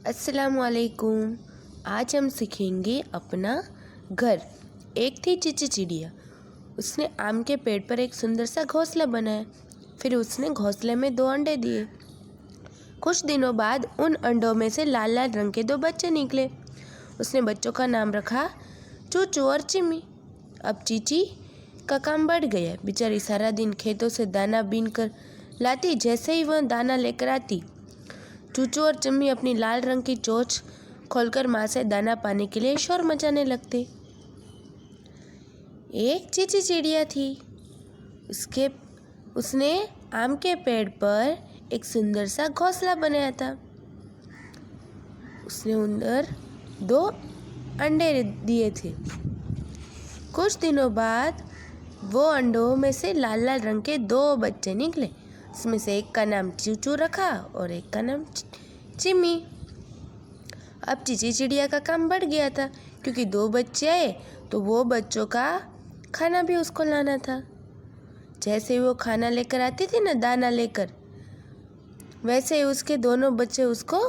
अस्सलामुअलैकुम। आज हम सीखेंगे अपना घर। एक थी चीची चिड़िया। उसने आम के पेड़ पर एक सुंदर सा घोंसला बनाया। फिर उसने घोंसले में 2 अंडे दिए। कुछ दिनों बाद उन अंडों में से लाल लाल रंग के 2 बच्चे निकले। उसने बच्चों का नाम रखा चूचू और चिम्मी। अब चीची का काम बढ़ गया। बेचारी सारा दिन खेतों से दाना बीन कर लाती। जैसे ही वह दाना लेकर आती, चूचू और चिम्मी अपनी लाल रंग की चोंच खोलकर माँ से दाना पाने के लिए शोर मचाने लगते। एक चीची चिड़िया थी। उसने आम के पेड़ पर एक सुंदर सा घोंसला बनाया था। उसने अंदर 2 अंडे दिए थे। कुछ दिनों बाद वो अंडों में से लाल लाल रंग के 2 बच्चे निकले। उसमें से एक का नाम चूचू रखा और एक का नाम चिम्मी। अब चीची चिड़िया का काम बढ़ गया था, क्योंकि 2 बच्चे आए तो वो बच्चों का खाना भी उसको लाना था। जैसे ही वो खाना लेकर आती थी ना, दाना लेकर, वैसे ही उसके दोनों बच्चे उसको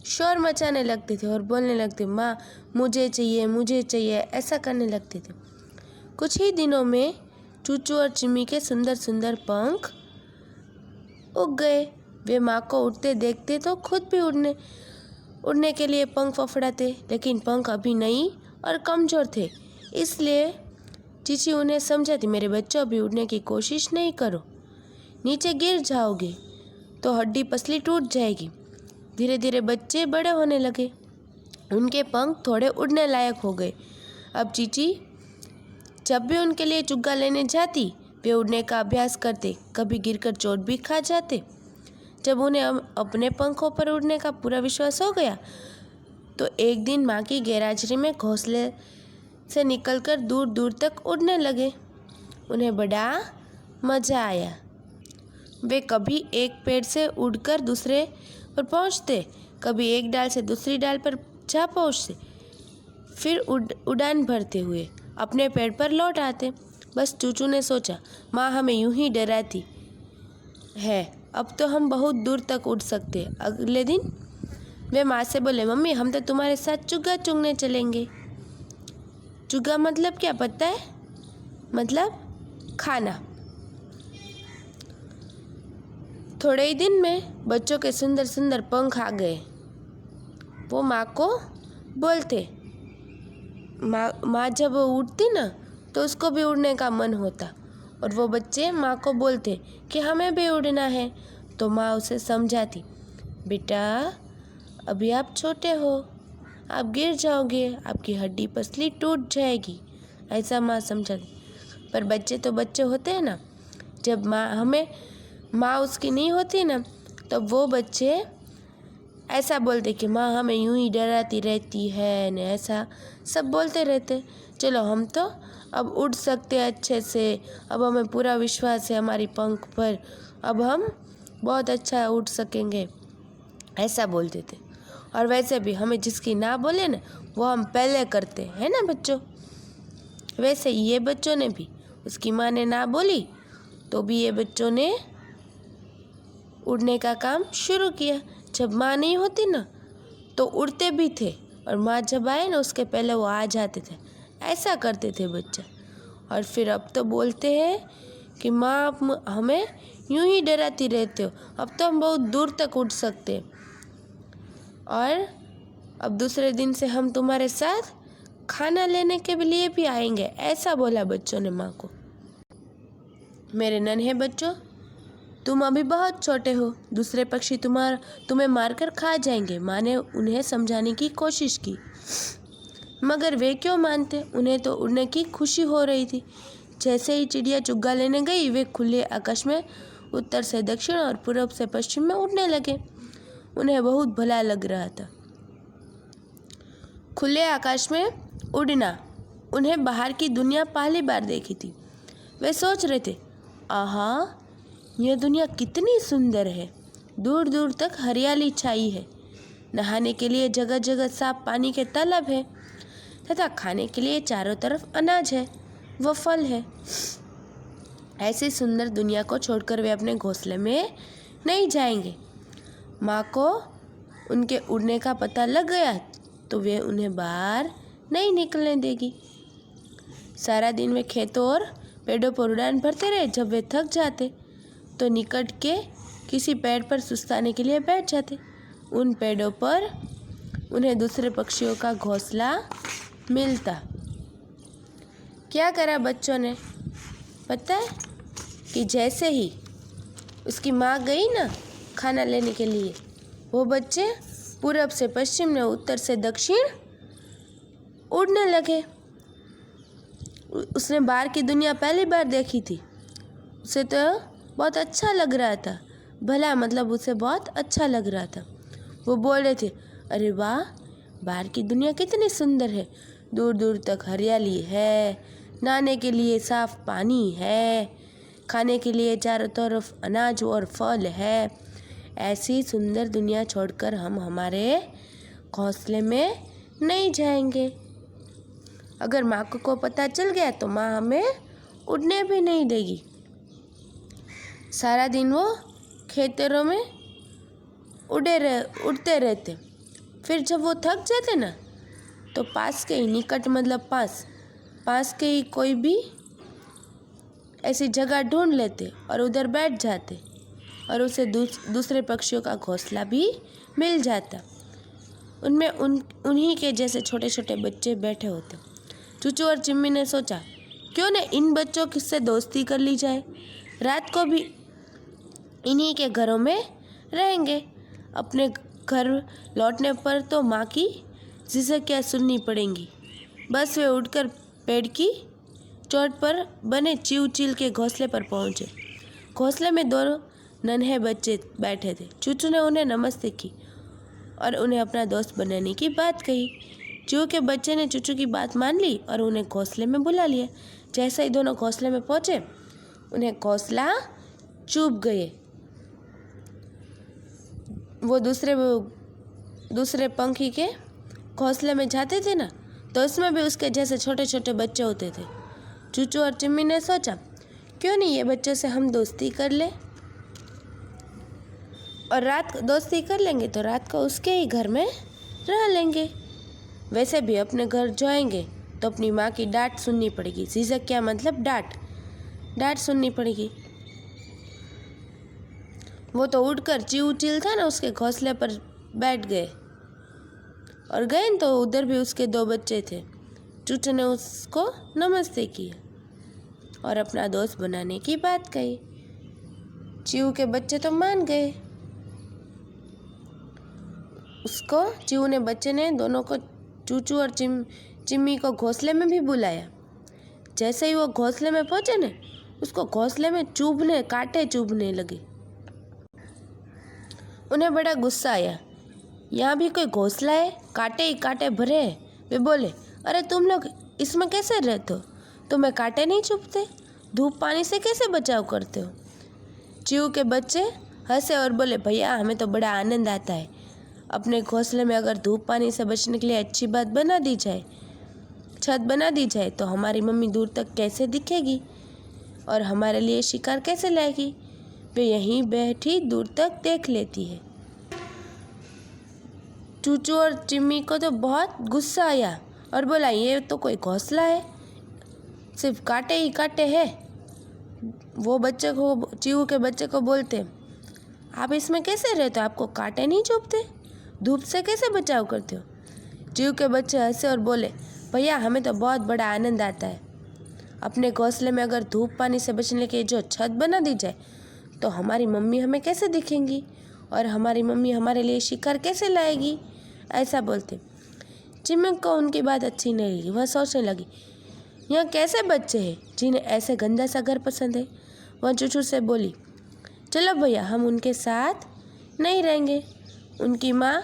शोर मचाने लगते थे और बोलने लगते, माँ मुझे चाहिए मुझे चाहिए, ऐसा करने लगते थे। कुछ ही दिनों में चूचू और चिम्मी के सुंदर सुंदर पंख उग गए। वे माँ को उड़ते देखते तो खुद भी उड़ने के लिए पंख फफड़ाते, लेकिन पंख अभी नई और कमज़ोर थे। इसलिए चीची उन्हें समझाती, मेरे बच्चों अभी उड़ने की कोशिश नहीं करो, नीचे गिर जाओगे तो हड्डी पसली टूट जाएगी। धीरे धीरे बच्चे बड़े होने लगे। उनके पंख थोड़े उड़ने लायक हो गए। अब चीची जब भी उनके लिए चुग्गा लेने जाती, वे उड़ने का अभ्यास करते। कभी गिरकर चोट भी खा जाते। जब उन्हें अपने पंखों पर उड़ने का पूरा विश्वास हो गया, तो एक दिन माँ की गैरहाजिरी में घोंसले से निकलकर दूर दूर तक उड़ने लगे। उन्हें बड़ा मज़ा आया। वे कभी एक पेड़ से उड़कर दूसरे पर पहुँचते, कभी एक डाल से दूसरी डाल पर जा पहुँचते, फिर उड़ान भरते हुए अपने पेड़ पर लौट आते। बस चूचू ने सोचा, माँ हमें यूं ही डराती है, अब तो हम बहुत दूर तक उड़ सकते। अगले दिन वे माँ से बोले, मम्मी हम तो तुम्हारे साथ चुग्गा चुगने चलेंगे। चुग्गा मतलब क्या पता है? मतलब खाना। थोड़े ही दिन में बच्चों के सुंदर सुंदर पंख आ गए। वो माँ को बोलते, माँ जब उड़ती ना तो उसको भी उड़ने का मन होता, और वो बच्चे माँ को बोलते कि हमें भी उड़ना है। तो माँ उसे समझाती, बेटा अभी आप छोटे हो, आप गिर जाओगे, आपकी हड्डी पसली टूट जाएगी, ऐसा माँ समझाती। पर बच्चे तो बच्चे होते हैं ना। जब माँ उसकी नहीं होती ना, तो वो बच्चे ऐसा बोलते कि माँ हमें यूं ही डराती रहती है न, ऐसा सब बोलते रहते। चलो हम तो अब उड़ सकते हैं अच्छे से, अब हमें पूरा विश्वास है हमारी पंख पर, अब हम बहुत अच्छा उड़ सकेंगे, ऐसा बोलते थे। और वैसे भी हमें जिसकी ना बोले ना, वो हम पहले करते हैं ना बच्चों। वैसे ये बच्चों ने भी, उसकी माँ ने ना बोली तो भी ये बच्चों ने उड़ने का काम शुरू किया। जब माँ नहीं होती ना तो उड़ते भी थे, और माँ जब आए ना उसके पहले वो आ जाते थे। ऐसा करते थे बच्चे। और फिर अब तो बोलते हैं कि माँ आप हमें यूं ही डराती रहते हो, अब तो हम बहुत दूर तक उड़ सकते हैं, और अब दूसरे दिन से हम तुम्हारे साथ खाना लेने के लिए भी आएंगे, ऐसा बोला बच्चों ने माँ को। मेरे नन्हे बच्चों, तुम अभी बहुत छोटे हो, दूसरे पक्षी तुम्हें मारकर खा जाएंगे। माँ ने उन्हें समझाने की कोशिश की, मगर वे क्यों मानते। उन्हें तो उड़ने की खुशी हो रही थी। जैसे ही चिड़िया चुग्गा लेने गई, वे खुले आकाश में उत्तर से दक्षिण और पूर्व से पश्चिम में उड़ने लगे। उन्हें बहुत भला लग रहा था। खुले आकाश में उड़ना, उन्हें बाहर की दुनिया पहली बार देखी थी। वे सोच रहे थे, आहा यह दुनिया कितनी सुंदर है, दूर दूर तक हरियाली छाई है, नहाने के लिए जगह जगह साफ पानी के तालाब है, तथा खाने के लिए चारों तरफ अनाज है व फल है। ऐसी सुंदर दुनिया को छोड़कर वे अपने घोंसले में नहीं जाएंगे। माँ को उनके उड़ने का पता लग गया तो वे उन्हें बाहर नहीं निकलने देगी। सारा दिन वे खेतों और पेड़ों पर उड़ान भरते रहे। जब वे थक जाते तो निकट के किसी पेड़ पर सुस्ताने के लिए बैठ जाते। उन पेड़ों पर उन्हें दूसरे पक्षियों का घोंसला मिलता। क्या करा बच्चों ने पता है कि जैसे ही उसकी माँ गई ना खाना लेने के लिए, वो बच्चे पूरब से पश्चिम ने उत्तर से दक्षिण उड़ने लगे। उसने बाहर की दुनिया पहली बार देखी थी। उसे तो बहुत अच्छा लग रहा था। भला मतलब उसे बहुत अच्छा लग रहा था। वो बोल रहे थे, अरे वाह, बाहर की दुनिया कितनी सुंदर है। दूर दूर तक हरियाली है, नहाने के लिए साफ पानी है, खाने के लिए चारों तरफ अनाज और फल है। ऐसी सुंदर दुनिया छोड़कर हम हमारे घोंसले में नहीं जाएंगे। अगर माँ को पता चल गया तो माँ हमें उड़ने भी नहीं देगी। सारा दिन वो खेतरों में उड़ते रहते। फिर जब वो थक जाते ना तो पास के ही निकट मतलब पास के ही कोई भी ऐसी जगह ढूंढ लेते और उधर बैठ जाते और उसे दूसरे पक्षियों का घोंसला भी मिल जाता। उनमें उन्हीं के जैसे छोटे छोटे बच्चे बैठे होते। चूचू और चिम्मी ने सोचा, क्यों न इन बच्चों से दोस्ती कर ली जाए। रात को भी इन्हीं के घरों में रहेंगे। अपने घर लौटने पर तो माँ की झिझकियाँ सुननी पड़ेंगी। बस वे उठकर पेड़ की चोट पर बने चिव चील के घोंसले पर पहुँचे। घोंसले में दोनों नन्हे बच्चे बैठे थे। चूचू ने उन्हें नमस्ते की और उन्हें अपना दोस्त बनाने की बात कही। चिव के बच्चे ने चूचू की बात मान ली और उन्हें घोंसले में बुला लिया। जैसे ही दोनों घोंसले में पहुँचे, उन्हें घोंसला चुभ गए। वो दूसरे पंखी के घोंसले में जाते थे ना, तो उसमें भी उसके जैसे छोटे छोटे बच्चे होते थे। चूचू और चिम्मी ने सोचा, क्यों नहीं ये बच्चों से हम दोस्ती कर ले और दोस्ती कर लेंगे तो रात को उसके ही घर में रह लेंगे। वैसे भी अपने घर जाएंगे तो अपनी माँ की डांट सुननी पड़ेगी। झिझक क्या मतलब डांट सुननी पड़ेगी। वो तो उठकर चिव चील था ना, उसके घोंसले पर बैठ गए और गए तो उधर भी उसके दो बच्चे थे। चूचू ने उसको नमस्ते किया और अपना दोस्त बनाने की बात कही। चिव के बच्चे तो मान गए। बच्चे ने दोनों को, चूचू और चिम्मी को घोंसले में भी बुलाया। जैसे ही वो घोंसले में पहुंचे ने, उसको घोंसले में कांटे चुभने लगे। उन्हें बड़ा गुस्सा आया। यहाँ भी कोई घोंसला है, कांटे ही कांटे भरे हैं। वे बोले, अरे तुम लोग इसमें कैसे रहते हो? तुम्हें कांटे नहीं चुभते? धूप पानी से कैसे बचाव करते हो? चिव के बच्चे हंसे और बोले, भैया हमें तो बड़ा आनंद आता है। अपने घोंसले में अगर धूप पानी से बचने के लिए अच्छी बात बना दी जाए, छत बना दी जाए, तो हमारी मम्मी दूर तक कैसे दिखेगी और हमारे लिए शिकार कैसे लाएगी? वे यहीं बैठी दूर तक देख लेती है। चूचू और चिम्मी को तो बहुत गुस्सा आया और बोला, ये तो कोई घोंसला है, सिर्फ कांटे ही कांटे हैं। वो चिव के बच्चे को बोलते, आप इसमें कैसे रहते हो? आपको कांटे नहीं चुभते? धूप से कैसे बचाव करते हो? चिव के बच्चे हंसे और बोले, भैया हमें तो बहुत बड़ा आनंद आता है। अपने घोंसले में अगर धूप पानी से बचने के जो छत बना दी जाए तो हमारी मम्मी हमें कैसे दिखेंगी और हमारी मम्मी हमारे लिए शिकार कैसे लाएगी? ऐसा बोलते। चिम्मी को उनकी बात अच्छी नहीं लगी। वह सोचने लगी, यहाँ कैसे बच्चे हैं जिन्हें ऐसे गंदा सा घर पसंद है। वह चूचू से बोली, चलो भैया हम उनके साथ नहीं रहेंगे। उनकी माँ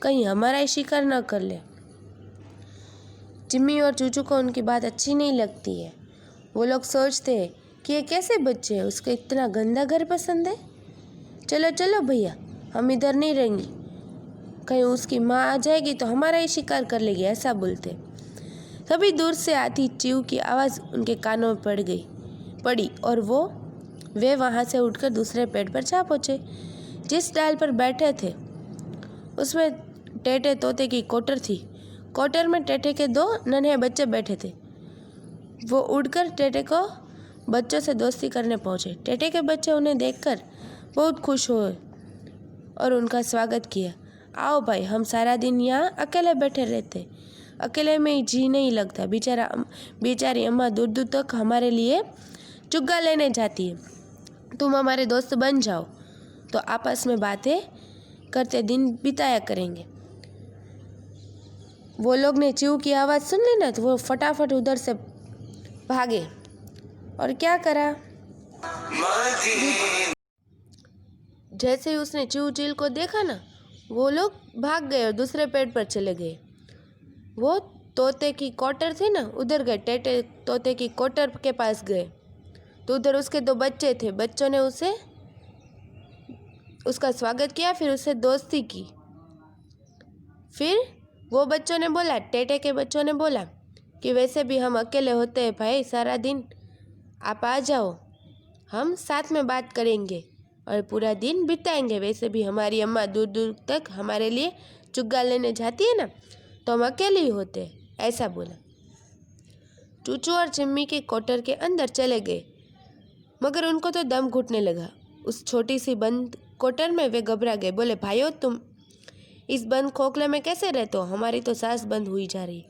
कहीं हमारा ही शिकार न कर ले। चिम्मी और चूचू को उनकी बात अच्छी नहीं लगती है। वो लोग सोचते हैं कि ये कैसे बच्चे हैं, उसको इतना गंदा घर पसंद है। चलो चलो भैया हम इधर नहीं रहेंगे, कहीं उसकी माँ आ जाएगी तो हमारा ही शिकार कर लेगी, ऐसा बोलते। तभी दूर से आती चिव की आवाज़ उनके कानों में पड़ी और वे वहाँ से उठकर दूसरे पेड़ पर जा पहुँचे। जिस डाल पर बैठे थे उसमें टेटे तोते की कोटर थी। कोटर में टेटे के 2 नन्हे बच्चे बैठे थे। वो उड़कर टेटे को बच्चों से दोस्ती करने पहुँचे। टेटे के बच्चे उन्हें देखकर बहुत खुश हुए और उनका स्वागत किया। आओ भाई, हम सारा दिन यहाँ अकेले बैठे रहते, अकेले में ही जी नहीं लगता। बेचारी अम्मा दूर दूर तक हमारे लिए चुग्गा लेने जाती है। तुम हमारे दोस्त बन जाओ तो आपस में बातें करते दिन बिताया करेंगे। वो लोग ने चीऊ की आवाज़ सुन ली ना, तो वो फटाफट उधर से भागे और क्या करा, जैसे ही उसने चीऊ चील को देखा ना, वो लोग भाग गए और दूसरे पेड़ पर चले गए। वो तोते की कोटर थी ना, उधर गए। टेटे तोते की कोटर के पास गए तो उधर उसके 2 बच्चे थे। बच्चों ने उसका स्वागत किया, फिर उससे दोस्ती की। फिर वो बच्चों ने बोला, टेटे के बच्चों ने बोला कि वैसे भी हम अकेले होते हैं भाई सारा दिन, आप आ जाओ, हम साथ में बात करेंगे और पूरा दिन बिताएंगे। वैसे भी हमारी अम्मा दूर दूर तक हमारे लिए चुग्गा लेने जाती है ना, तो हम अकेले ही होते हैं, ऐसा बोला। चूचू और चिम्मी के कोटर के अंदर चले गए, मगर उनको तो दम घुटने लगा। उस छोटी सी बंद कोटर में वे घबरा गए। बोले, भाइयों, तुम इस बंद खोखले में कैसे रहते हो? हमारी तो सांस बंद हुई जा रही।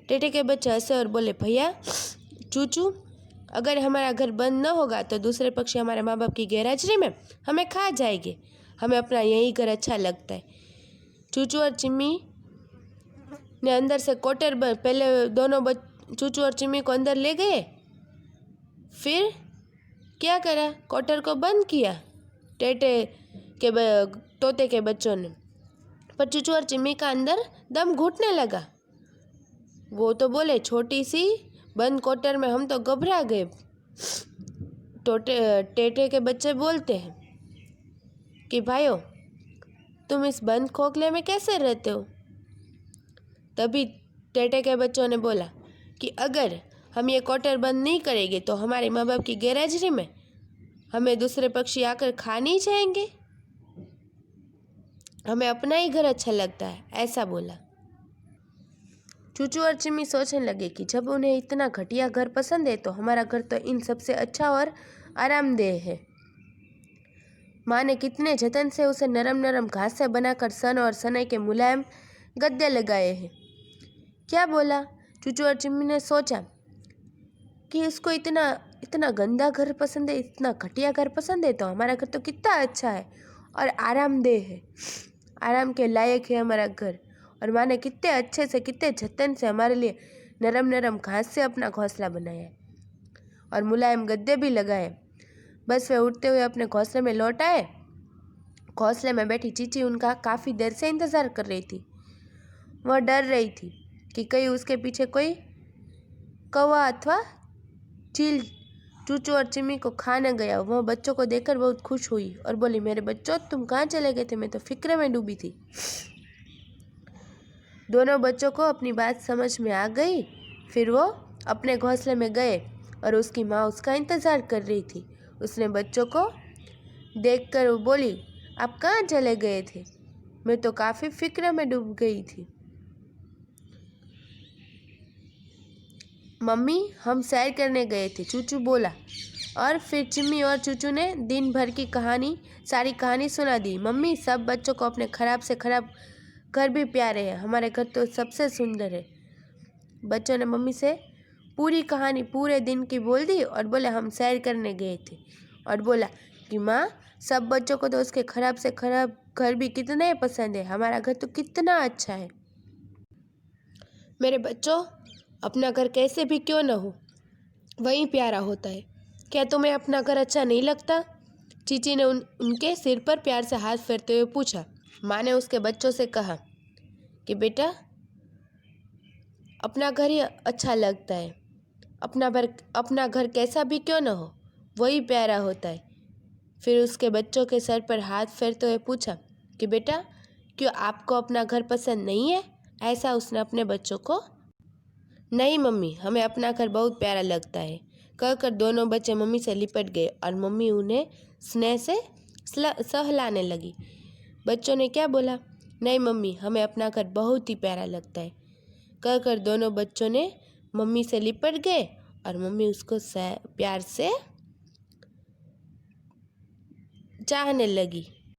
टेटे के बच्चे हंसे और बोले, भैया चूचू, अगर हमारा घर बंद न होगा तो दूसरे पक्षी हमारे माँ बाप की गैरहाजिरी में हमें खा जाएंगे। हमें अपना यही घर अच्छा लगता है। चूचू और चिम्मी ने अंदर से कोटर पहले दोनों चूचू और चिम्मी को अंदर ले गए, फिर क्या करा, कोटर को बंद किया तोते के बच्चों ने। पर चूचू और चिम्मी का अंदर दम घुटने लगा। वो तो बोले, छोटी सी बंद कोटर में हम तो घबरा गए। टेटे के बच्चे बोलते हैं कि भाइयों, तुम इस बंद खोखले में कैसे रहते हो? तभी टेटे के बच्चों ने बोला कि अगर हम ये कोटर बंद नहीं करेंगे तो हमारे माँ बाप की गैरहाजिरी में हमें दूसरे पक्षी आकर खा नहीं जाएंगे। हमें अपना ही घर अच्छा लगता है, ऐसा बोला। चूचू और चिम्मी सोचने लगे कि जब उन्हें इतना घटिया घर पसंद है तो हमारा घर तो इन सबसे अच्छा और आरामदेह है। माँ ने कितने जतन से उसे नरम नरम घास से बनाकर सन और सनई के मुलायम गद्दे लगाए हैं। क्या बोला? चूचू और चिम्मी ने सोचा कि इसको इतना गंदा घर पसंद है, इतना घटिया घर पसंद है, तो हमारा घर तो कितना अच्छा है और आरामदेह है, आराम के लायक है हमारा घर। और माँ ने कितने अच्छे से, कितने जतन से हमारे लिए नरम नरम घास से अपना घोंसला बनाया है और मुलायम गद्दे भी लगाए। बस वे उठते हुए अपने घोंसले में लौट आए। घोंसले में बैठी चींची उनका काफ़ी देर से इंतज़ार कर रही थी। वह डर रही थी कि कहीं उसके पीछे कोई कौवा अथवा चील चूचू और चिम्मी को खा न गया। वह बच्चों को देखकर बहुत खुश हुई और बोली, मेरे बच्चों, तुम कहाँ चले गए थे? मैं तो फिक्र में डूबी थी। दोनों बच्चों को अपनी बात समझ में आ गई। फिर वो अपने घोंसले में गए और उसकी माँ उसका इंतज़ार कर रही थी। उसने बच्चों को देखकर वो बोली, आप कहाँ चले गए थे? मैं तो काफ़ी फिक्र में डूब गई थी। मम्मी, हम सैर करने गए थे, चूचू बोला। और फिर चिम्मी और चूचू ने दिन भर की सारी कहानी सुना दी। मम्मी, सब बच्चों को अपने खराब से खराब घर भी प्यारे हैं, हमारे घर तो सबसे सुंदर है। बच्चों ने मम्मी से पूरी कहानी पूरे दिन की बोल दी और बोले, हम सैर करने गए थे। और बोला कि माँ, सब बच्चों को तो उसके खराब से खराब घर भी कितने पसंद है, हमारा घर तो कितना अच्छा है। मेरे बच्चों, अपना घर कैसे भी क्यों न हो, वही प्यारा होता है। क्या तुम्हें अपना घर अच्छा नहीं लगता? चीची ने उनके सिर पर प्यार से हाथ फेरते हुए पूछा। माँ ने उसके बच्चों से कहा कि बेटा, अपना घर ही अच्छा लगता है, अपना घर कैसा भी क्यों न हो, वही प्यारा होता है। फिर उसके बच्चों के सर पर हाथ फेरते हुए पूछा कि बेटा, क्यों आपको अपना घर पसंद नहीं है? ऐसा उसने अपने बच्चों को। नहीं मम्मी, हमें अपना घर बहुत प्यारा लगता है, कहकर दोनों बच्चे मम्मी से लिपट गए और मम्मी उन्हें स्नेह से सहलाने लगी। बच्चों ने क्या बोला? नहीं मम्मी, हमें अपना घर बहुत ही प्यारा लगता है। कहकर दोनों बच्चों ने मम्मी से लिपट गए और मम्मी उसको प्यार से चाहने लगी।